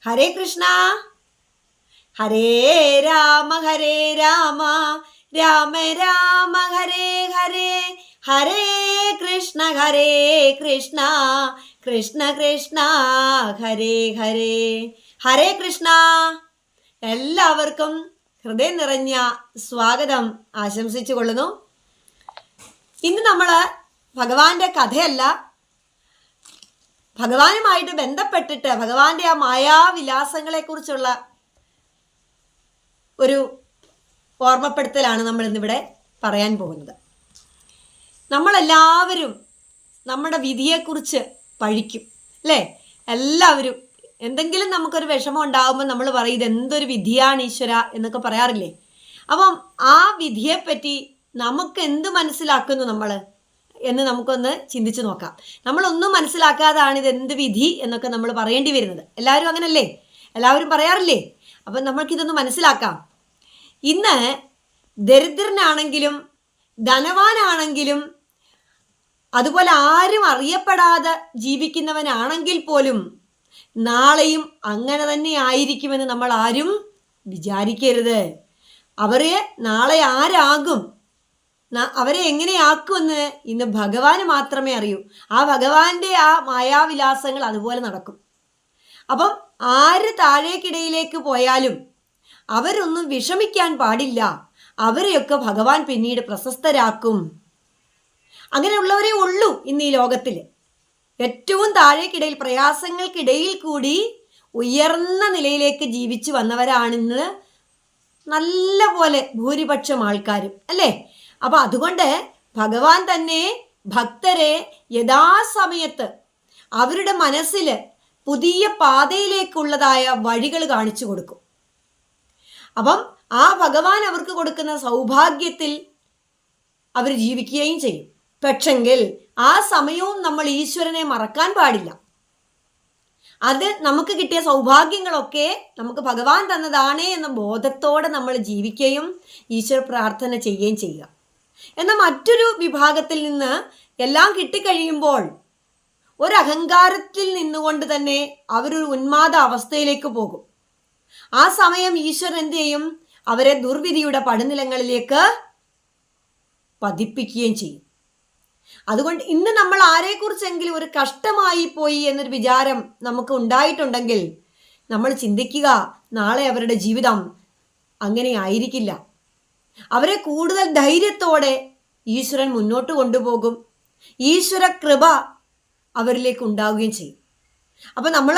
ഹരേ കൃഷ്ണ. ഹരേ രാമ രാമ രാമ ഹരേ ഹരേ, ഹരേ കൃഷ്ണ കൃഷ്ണ കൃഷ്ണ ഹരേ ഹരേ. ഹരേ കൃഷ്ണ. എല്ലാവർക്കും ഹൃദയം നിറഞ്ഞ സ്വാഗതം ആശംസിച്ചു കൊള്ളുന്നു. ഇന്ന് നമ്മൾ ഭഗവാന്റെ കഥയല്ല, ഭഗവാനുമായിട്ട് ബന്ധപ്പെട്ടിട്ട് ഭഗവാന്റെ ആ മായാവിലാസങ്ങളെ കുറിച്ചുള്ള ഒരു ഓർമ്മപ്പെടുത്തലാണ് നമ്മൾ ഇന്നിവിടെ പറയാൻ പോകുന്നത്. നമ്മളെല്ലാവരും നമ്മുടെ വിധിയെക്കുറിച്ച് പഴിക്കും, അല്ലേ? എല്ലാവരും എന്തെങ്കിലും നമുക്കൊരു വിഷമം ഉണ്ടാകുമ്പോൾ നമ്മൾ പറയും ഇതെന്തൊരു വിധിയാണ് ഈശ്വര എന്നൊക്കെ പറയാറില്ലേ? അപ്പം ആ വിധിയെപ്പറ്റി നമുക്ക് എന്ത് മനസ്സിലാക്കുന്നു നമ്മൾ എന്ന് നമുക്കൊന്ന് ചിന്തിച്ച് നോക്കാം. നമ്മളൊന്നും മനസ്സിലാക്കാതാണ് ഇതെന്ത് വിധി എന്നൊക്കെ നമ്മൾ പറയേണ്ടി വരുന്നത്. എല്ലാവരും അങ്ങനല്ലേ? എല്ലാവരും പറയാറില്ലേ? അപ്പം നമ്മൾക്കിതൊന്ന് മനസ്സിലാക്കാം. ഇന്ന് ദരിദ്രനാണെങ്കിലും ധനവാനാണെങ്കിലും അതുപോലെ ആരും അറിയപ്പെടാതെ ജീവിക്കുന്നവനാണെങ്കിൽ പോലും നാളെയും അങ്ങനെ തന്നെ ആയിരിക്കുമെന്ന് നമ്മൾ ആരും വിചാരിക്കരുത്. അവരെ നാളെ ആരാകും, അവരെ എങ്ങനെയാക്കുമെന്ന് ഇന്ന് ഭഗവാന് മാത്രമേ അറിയൂ. ആ ഭഗവാന്റെ ആ മായാവിലാസങ്ങൾ അതുപോലെ നടക്കും. അപ്പം ആര് താഴേക്കിടയിലേക്ക് പോയാലും അവരൊന്നും വിഷമിക്കാൻ പാടില്ല. അവരെയൊക്കെ ഭഗവാൻ പിന്നീട് പ്രശസ്തരാക്കും. അങ്ങനെയുള്ളവരേ ഉള്ളൂ ഇന്ന് ഈ ലോകത്തിൽ. ഏറ്റവും താഴേക്കിടയിൽ പ്രയാസങ്ങൾക്കിടയിൽ കൂടി ഉയർന്ന നിലയിലേക്ക് ജീവിച്ചു വന്നവരാണിന്ന് നല്ല പോലെ ഭൂരിപക്ഷം ആൾക്കാരും, അല്ലേ? അപ്പൊ അതുകൊണ്ട് ഭഗവാൻ തന്നെ ഭക്തരെ യഥാസമയത്ത് അവരുടെ മനസ്സിൽ പുതിയ പാതയിലേക്കുള്ളതായ വഴികൾ കാണിച്ചു കൊടുക്കും. അപ്പം ആ ഭഗവാൻ അവർക്ക് കൊടുക്കുന്ന സൗഭാഗ്യത്തിൽ അവർ ജീവിക്കുകയും ചെയ്യും. പക്ഷെങ്കിൽ ആ സമയവും നമ്മൾ ഈശ്വരനെ മറക്കാൻ പാടില്ല. അത് നമുക്ക് കിട്ടിയ സൗഭാഗ്യങ്ങളൊക്കെ നമുക്ക് ഭഗവാൻ തന്നതാണേ എന്ന ബോധത്തോടെ നമ്മൾ ജീവിക്കുകയും ഈശ്വര പ്രാർത്ഥന ചെയ്യുകയും ചെയ്യുക. എന്നാൽ മറ്റൊരു വിഭാഗത്തിൽ നിന്ന് എല്ലാം കിട്ടിക്കഴിയുമ്പോൾ ഒരഹങ്കാരത്തിൽ നിന്നുകൊണ്ട് തന്നെ അവരൊരു ഉന്മാദ അവസ്ഥയിലേക്ക് പോകും. ആ സമയം ഈശ്വരൻ എന്ത് ചെയ്യും? അവരെ ദുർവിധിയുടെ പടുനിലങ്ങളിലേക്ക് പതിപ്പിക്കുകയും ചെയ്യും. അതുകൊണ്ട് ഇന്ന് നമ്മൾ ആരെക്കുറിച്ചെങ്കിലും ഒരു കഷ്ടമായി പോയി എന്നൊരു വിചാരം നമുക്ക് ഉണ്ടായിട്ടുണ്ടെങ്കിൽ നമ്മൾ ചിന്തിക്കുക, നാളെ അവരുടെ ജീവിതം അങ്ങനെ ആയിരിക്കില്ല. അവരെ കൂടുതൽ ധൈര്യത്തോടെ ഈശ്വരൻ മുന്നോട്ട് കൊണ്ടുപോകും. ഈശ്വര കൃപ അവരിലേക്ക് ഉണ്ടാവുകയും ചെയ്യും. അപ്പം നമ്മൾ